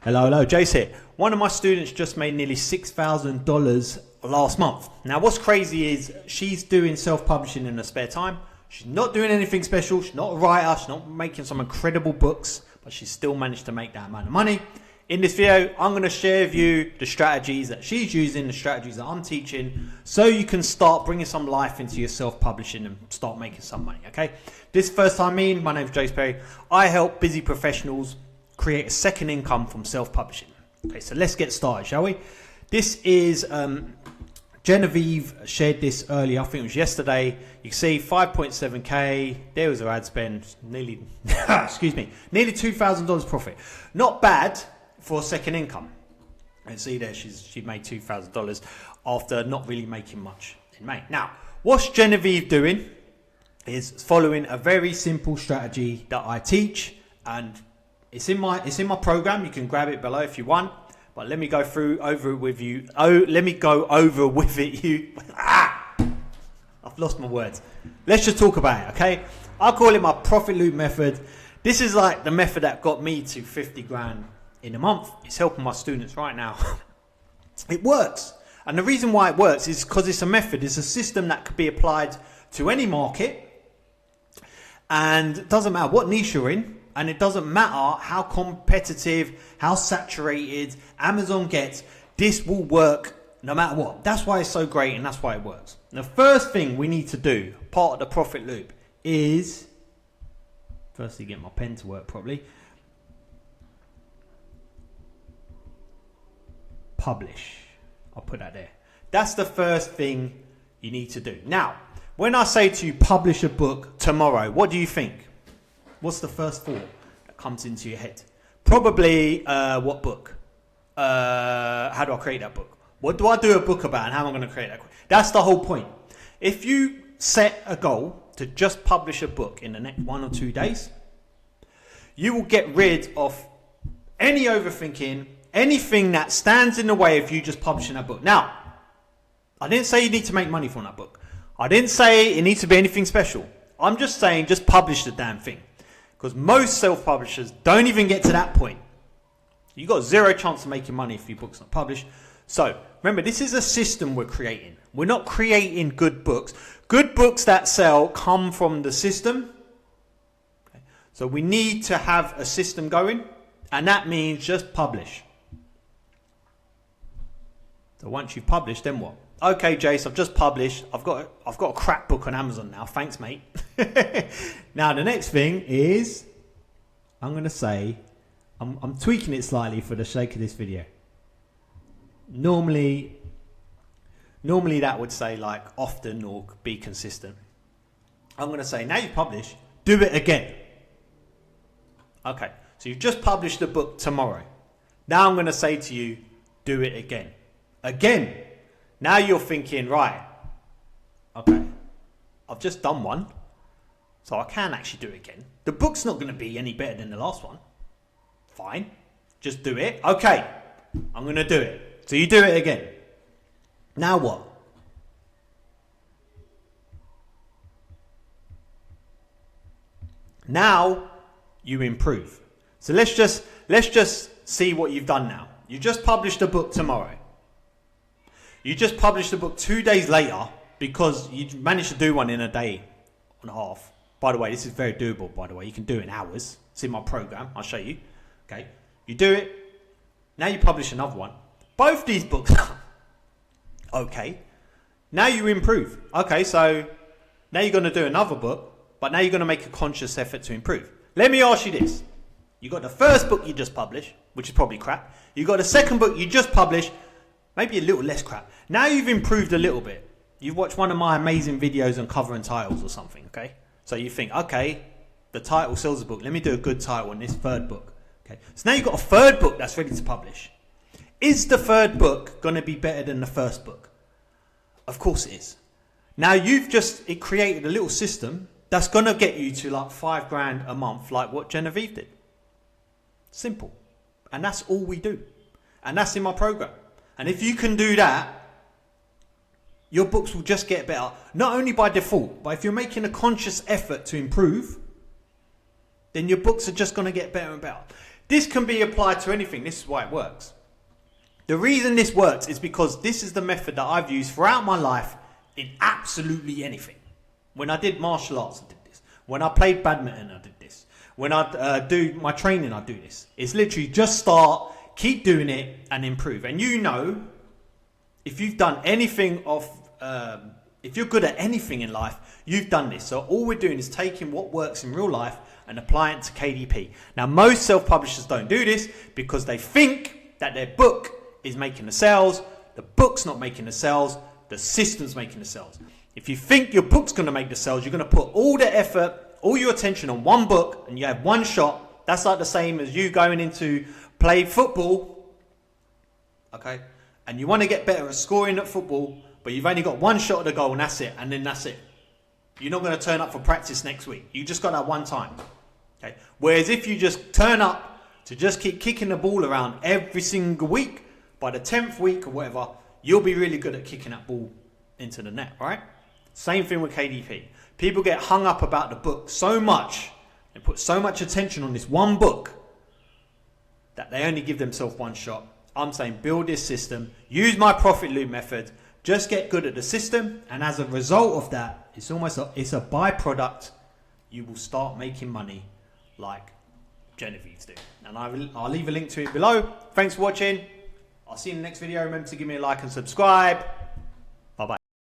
Hello, Jase here. One of my students just made nearly $6,000 last month. Now, what's crazy is she's doing self-publishing in her spare time. She's not doing anything special. She's not a writer. She's not making some incredible books, but she's still managed to make that amount of money. In this video, I'm going to share with you the strategies that she's using, the strategies that I'm teaching, so you can start bringing some life into your self-publishing and start making some money, okay? This first time my name's Jase Perry. I help busy professionals create a second income from self-publishing. Okay, so let's get started, shall we? This is Genevieve shared this earlier. I think it was yesterday. You can see 5.7k. There was her ad spend, nearly excuse me, nearly $2,000 profit. Not bad for a second income. And see there, she made $2,000 after not really making much in May. Now, what's Genevieve doing is following a very simple strategy that I teach, and it's in my program. You can grab it below if you want, but let me go over it with you. I've lost my words. Let's just talk about it, okay? I call it my profit loop method. This is like the method that got me to 50 grand in a month. It's helping my students right now. It works. And the reason why it works is because it's a method. It's a system that could be applied to any market. And it doesn't matter what niche you're in. And it doesn't matter how competitive, how saturated Amazon gets. This will work no matter what. That's why it's so great, and that's why it works. The first thing we need to do, part of the profit loop, is firstly get my pen to work properly. Publish. I'll put that there. That's the first thing you need to do. Now, when I say to you, publish a book tomorrow, what do you think? What's the first thought that comes into your head? Probably, what book? How do I create that book? What do I do a book about, and how am I going to create that? That's the whole point. If you set a goal to just publish a book in the next 1 or 2 days, you will get rid of any overthinking, anything that stands in the way of you just publishing that book. Now, I didn't say you need to make money from that book. I didn't say it needs to be anything special. I'm just saying just publish the damn thing. Because most self-publishers don't even get to that point. You've got zero chance of making money if your book's not published. So, remember, this is a system we're creating. We're not creating good books. Good books that sell come from the system. Okay. So we need to have a system going. And that means just publish. So once you've published, then what? Okay, Jase, I've just published. I've got a crap book on Amazon now. Thanks, mate. Now, the next thing is, I'm going to say, I'm tweaking it slightly for the sake of this video. Normally that would say like often or be consistent. I'm going to say, now you've published, do it again. Okay, so you've just published the book tomorrow. Now I'm going to say to you, do it again. Again. Now you're thinking, right, okay, I've just done one, so I can actually do it again. The book's not going to be any better than the last one. Fine, just do it. Okay, I'm going to do it. So you do it again. Now what? Now you improve. So let's just see what you've done now. You just published a book tomorrow. You just published the book 2 days later because you managed to do one in a day and a half. By the way, this is very doable, by the way. You can do it in hours. It's in my program. I'll show you. Okay. You do it. Now you publish another one. Both these books. Okay. Now you improve. Okay, so now you're going to do another book, but now you're going to make a conscious effort to improve. Let me ask you this. You got the first book you just published, which is probably crap. You got the second book you just published, maybe a little less crap. Now you've improved a little bit. You've watched one of my amazing videos on cover and titles or something, okay? So you think, okay, the title sells the book. Let me do a good title on this third book. Okay. So now you've got a third book that's ready to publish. Is the third book going to be better than the first book? Of course it is. Now it created a little system that's going to get you to like 5 grand a month, like what Genevieve did. Simple. And that's all we do. And that's in my program. And if you can do that, your books will just get better. Not only by default, but if you're making a conscious effort to improve, then your books are just going to get better and better. This can be applied to anything. This is why it works. The reason this works is because this is the method that I've used throughout my life in absolutely anything. When I did martial arts, I did this. When I played badminton, I did this. When I do my training, I do this. It's literally just start, keep doing it, and improve. And you know, if you've done anything if you're good at anything in life, you've done this. So all we're doing is taking what works in real life and applying it to KDP. Now, most self-publishers don't do this because they think that their book is making the sales. The book's not making the sales. The system's making the sales. If you think your book's going to make the sales, you're going to put all the effort, all your attention on one book, and you have one shot. That's like the same as you going into play football, okay? And you want to get better at scoring at football, but you've only got one shot at the goal, and that's it. And then that's it. You're not going to turn up for practice next week. You just got that one time, okay? Whereas if you just turn up to just keep kicking the ball around every single week, by the 10th week or whatever, you'll be really good at kicking that ball into the net, right? Same thing with KDP. People get hung up about the book so much and put so much attention on this one book that they only give themselves one shot. I'm saying build this system, use my profit loop method, just get good at the system, and as a result of that, it's a byproduct. You will start making money like Genevieve's do. And I'll leave a link to it below. Thanks for watching. I'll see you in the next video. Remember to give me a like and subscribe.